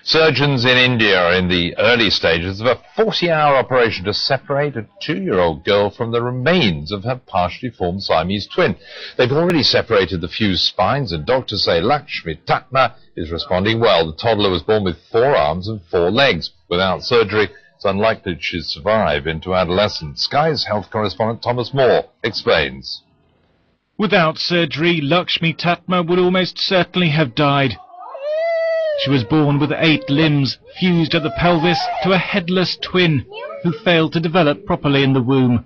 Surgeons in India are in the early stages of a 40-hour operation to separate a 2-year-old girl from the remains of her partially formed Siamese twin. They've already separated the fused spines, and doctors say Lakshmi Tatma is responding well. The toddler was born with 4 arms and 4 legs. Without surgery, it's unlikely she'd survive into adolescence. Sky's health correspondent Thomas Moore explains. Without surgery, Lakshmi Tatma would almost certainly have died. She was born with 8 limbs, fused at the pelvis to a headless twin who failed to develop properly in the womb.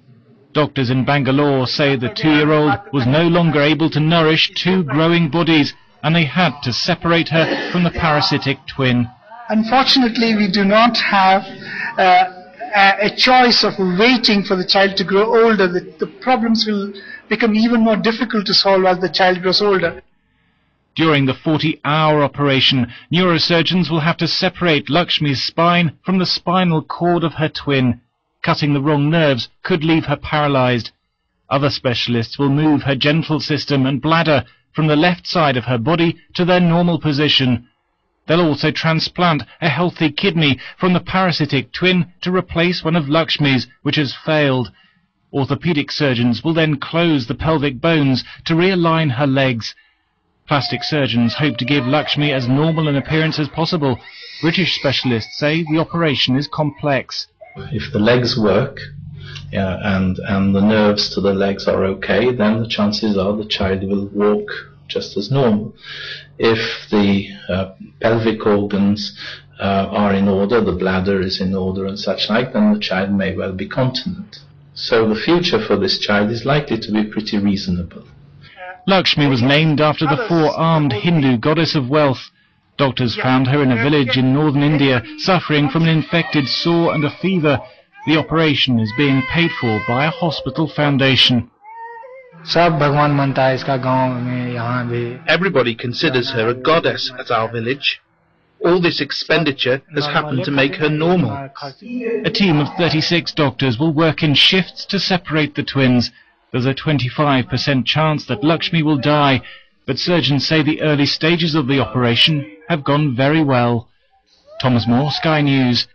Doctors in Bangalore say the 2-year-old was no longer able to nourish 2 growing bodies, and they had to separate her from the parasitic twin. Unfortunately, we do not have a choice of waiting for the child to grow older. The problems will become even more difficult to solve as the child grows older. During the 40-hour operation, neurosurgeons will have to separate Lakshmi's spine from the spinal cord of her twin. Cutting the wrong nerves could leave her paralyzed. Other specialists will move her genital system and bladder from the left side of her body to their normal position. They'll also transplant a healthy kidney from the parasitic twin to replace one of Lakshmi's, which has failed. Orthopedic surgeons will then close the pelvic bones to realign her legs. Plastic surgeons hope to give Lakshmi as normal an appearance as possible. British specialists say the operation is complex. If the legs work and the nerves to the legs are okay, then the chances are the child will walk just as normal. If the pelvic organs are in order, the bladder is in order and such like, then the child may well be continent. So the future for this child is likely to be pretty reasonable. Lakshmi was named after the 4-armed Hindu goddess of wealth. Doctors found her in a village in northern India, suffering from an infected sore and a fever. The operation is being paid for by a hospital foundation. Everybody considers her a goddess at our village. All this expenditure has happened to make her normal. A team of 36 doctors will work in shifts to separate the twins. There's a 25% chance that Lakshmi will die, but surgeons say the early stages of the operation have gone very well. Thomas Moore, Sky News.